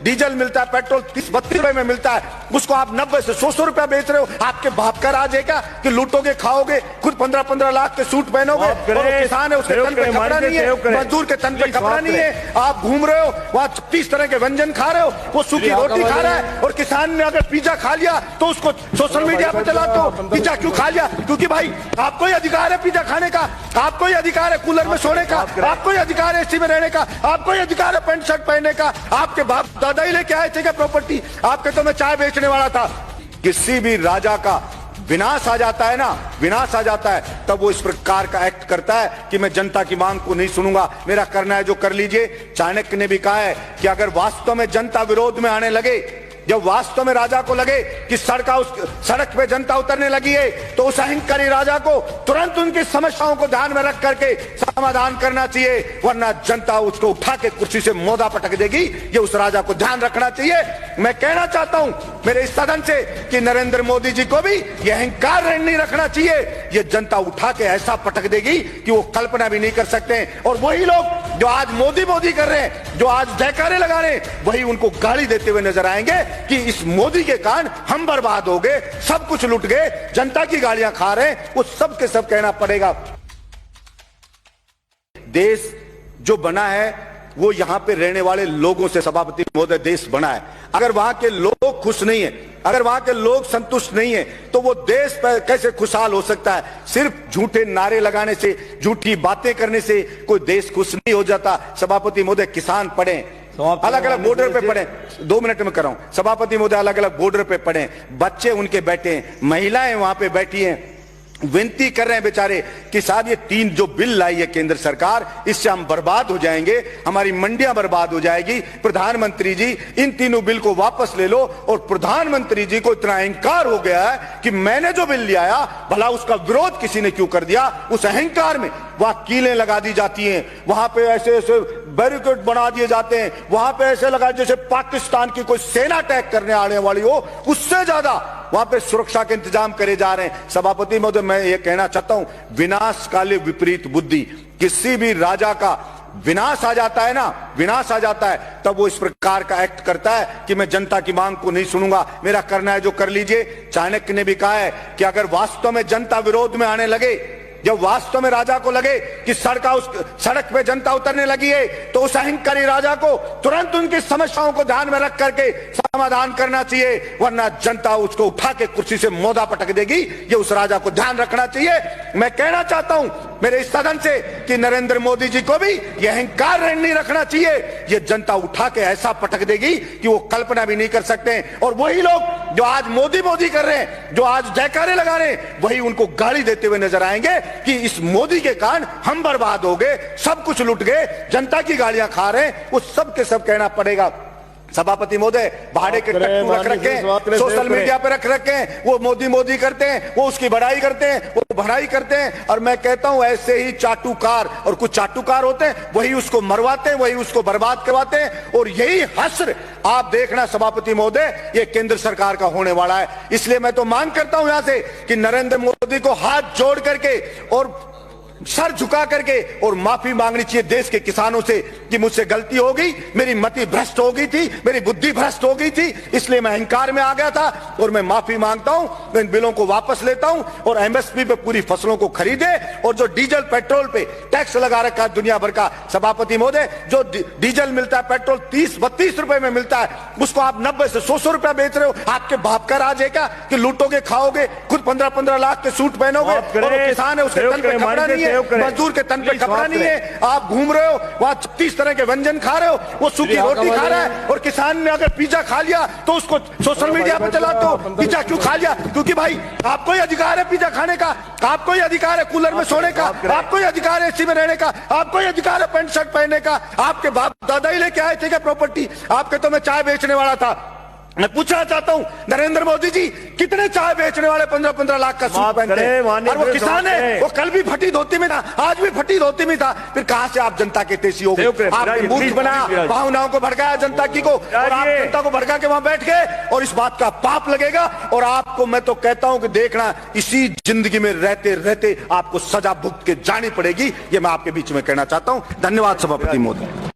Diesel मिलता है, petrol 30-32 रुपए में मिलता है, उसको आप 90 से 100 रुपया बेच रहे हो। आपके बाप का राज है क्या कि लूटोगे, खाओगे, खुद 15-15 लाख के सूट पहनोगे, और किसान है उसके तन पे कपड़ा नहीं है, मजदूर के तन पे कपड़ा नहीं है, आप घूम रहे हो वहां 30 तरह के व्यंजन खा रहे हो, वो सूखी रोटी खा रहा है, और किसान ने अगर पिज्जा खा लिया तो उसको सोशल मीडिया पे चलाते हो। पिज्जा क्यों खा लिया? क्योंकि भाई आपको ही अधिकार है पिज्जा खाने का, आपको ही अधिकार है कूलर में सोने का, आपको ही अधिकार है एसी में रहने का, आपको ही अधिकार है पैंट शर्ट पहनने का। आपके बाप दादा ही लेके आए थे क्या प्रॉपर्टी? आपके तो मैं चाय बेचने वाला था। किसी भी राजा का विनाश आ जाता है ना, विनाश आ जाता है, तब वो इस प्रकार का एक्ट करता है कि मैं जनता की मांग को नहीं सुनूंगा, मेरा करना है जो कर लीजिए। चाणक्य ने भी कहा है कि अगर वास्तव में जनता विरोध में आने लगे, जब वास्तव में राजा को लगे कि सड़क पे जनता उतरने लगी है, तो उस अहंकारी राजा को तुरंत उनकी समस्याओं को ध्यान में रख करके समाधान करना चाहिए, वरना जनता उसको उठा के कुर्सी से मोदा पटक देगी। ये उस राजा को ध्यान रखना चाहिए। मैं कहना चाहता हूं मेरे इस सदन से कि नरेंद्र मोदी जी को भी ये अहंकार नहीं रखना चाहिए। ये जनता उठा के ऐसा पटक देगी कि वो कल्पना भी नहीं कर सकते। और वही लोग जो आज मोदी मोदी कर रहे हैं, जो आज जयकारे लगा रहे हैं, वही उनको गाली देते हुए नजर आएंगे कि इस मोदी के कारण हम बर्बाद हो गए, सब कुछ लुट गए, जनता की गालियां खा रहे हैं। वो सब के सब कहना पड़ेगा। देश जो बना है वो यहां पे रहने वाले लोगों से, सभापति महोदय, देश बना है। अगर वहां के लोग खुश नहीं है, अगर वहां के लोग संतुष्ट नहीं है, तो वो देश पर कैसे खुशहाल हो सकता है? सिर्फ झूठे नारे लगाने से, झूठी बातें करने से कोई देश खुश नहीं हो जाता। सभापति महोदय, किसान पढ़े, अलग अलग बॉर्डर पे पड़े, 2 मिनट में कर रहा हूं सभापति महोदय, अलग अलग बॉर्डर पे पड़े, बच्चे उनके बैठे हैं, महिलाएं वहां पे बैठी हैं, विनती कर रहे हैं बेचारे कि साहब ये 3 जो बिल लाई है केंद्र सरकार, इससे हम बर्बाद हो जाएंगे, हमारी मंडियां बर्बाद हो जाएगी। प्रधानमंत्री जी इन तीनों बिल को वापस ले लो। और प्रधानमंत्री जी को इतना अहंकार हो गया है कि मैंने जो बिल ले आया, भला उसका विरोध किसी ने क्यों कर दिया? उस अहंकार में वहां कीलें लगा दी जाती हैं, वहां पे ऐसे ऐसे बैरिकेड बना दिए जाते हैं, वहां पे ऐसे लगा जैसे पाकिस्तान की कोई सेना अटैक करने आने वाली हो, उससे ज्यादा वहां पे सुरक्षा के इंतजाम करे जा रहे हैं। सभापति महोदय, मैं ये कहना चाहता हूं, विनाश काले विपरीत बुद्धि। किसी भी राजा का विनाश आ जाता है ना, विनाश आ जाता है, तब वो इस प्रकार का एक्ट करता है कि मैं जनता की मांग को नहीं सुनूंगा, मेरा करना है जो कर लीजिए। चाणक्य ने भी कहा है कि अगर वास्तव में जनता विरोध में आने लगे, जब वास्तव में राजा को लगे कि सड़क पे जनता उतरने लगी है, तो उस अहंकारी राजा को तुरंत उनकी समस्याओं को ध्यान में रख करके समाधान करना चाहिए, वरना जनता उसको उठा के कुर्सी से मोदा पटक देगी। ये उस राजा को ध्यान रखना चाहिए। मैं कहना चाहता हूं मेरे इस सदन से कि नरेंद्र मोदी जी को भी ये अहंकार नहीं रखना चाहिए। ये जनता उठा के ऐसा पटक देगी कि वो कल्पना भी नहीं कर सकते। और वही लोग जो आज मोदी मोदी कर रहे हैं, जो आज जयकारे लगा रहे हैं, वही उनको गाली देते हुए नजर आएंगे कि इस मोदी के कारण हम बर्बाद हो गए, सब कुछ लुट गए, जनता की गालियां खा रहे हैं। वो सब के सब कहना पड़ेगा। सभापति महोदय, भाड़े के टट्टू रख रखे हैं, सोशल मीडिया पे रख रखे हैं, वो मोदी मोदी करते हैं, वो उसकी बड़ाई करते हैं, वो भड़ाई करते हैं। और मैं कहता हूं ऐसे ही चाटुकार, और कुछ चाटुकार होते हैं, वही उसको मरवाते हैं, वही उसको बर्बाद करवाते हैं। और यही हश्र आप देखना सभापति महोदय, ये केंद्र सरकार का होने वाला है। इसलिए मैं तो मांग करता हूं यहां से कि नरेंद्र मोदी को हाथ जोड़ करके और सर झुका करके और माफी मांगनी चाहिए देश के किसानों से कि मुझसे गलती हो गई, मेरी मति भ्रष्ट हो गई थी, मेरी बुद्धि भ्रष्ट हो गई थी, इसलिए मैं अहंकार में आ गया था, और मैं माफी मांगता हूं, इन बिलों को वापस लेता हूं, और एमएसपी पे पूरी फसलों को खरीदे। और जो डीजल पेट्रोल पे टैक्स लगा रखा है दुनिया भर का, सभापति महोदय, जो डीजल मिलता है, पेट्रोल 30-32 रुपए में मिलता है, उसको आप 90 से 100 रुपया बेच रहे हो। आपके बाप का राज है क्या कि लूटोगे, खाओगे, खुद 15-15 लाख के सूट पहनोगे, और किसान है उसके तन पे कपड़ा नहीं है, मजदूर के तन पे कपड़ा नहीं है, आप घूम रहे हो वहां 30 तरह के व्यंजन खा रहे हो, वो सूखी रोटी खा रहा है। और किसान ने अगर पिज्जा खा लिया तो उसको सोशल मीडिया पे चलाते हो। पिज्जा क्यों खा लिया? क्योंकि भाई आपको ही अधिकार है पिज्जा खाने का, आपको ही अधिकार है कूलर में सोने का, आपको ही अधिकार है एसी में रहने का, आपको ही अधिकार है पैंट शर्ट पहनने का। आपके बाप दादा ही लेके आए थे क्या प्रॉपर्टी? आपके तो मैं चाय बेचने वाला था। मैं पूछना चाहता हूं नरेंद्र मोदी जी, कितने चाय बेचने वाले 15-15 लाख का सूट पहनते हैं? और वो किसान है, वो कल भी फटी धोती में था, आज भी फटी धोती में था। फिर कहां से आप जनता के तेजी हो गए? आपने मूर्ख बनाया, भावनाओं को भड़काया जनता की को, और आप जनता को भड़का के वहां बैठ गए, और इस बात का पाप लगेगा। और आपको मैं तो कहता हूं कि देखना, इसी जिंदगी में रहते रहते आपको सजा भुगत के जानी पड़ेगी। ये मैं आपके बीच में कहना चाहता हूं। धन्यवाद सभापति महोदय।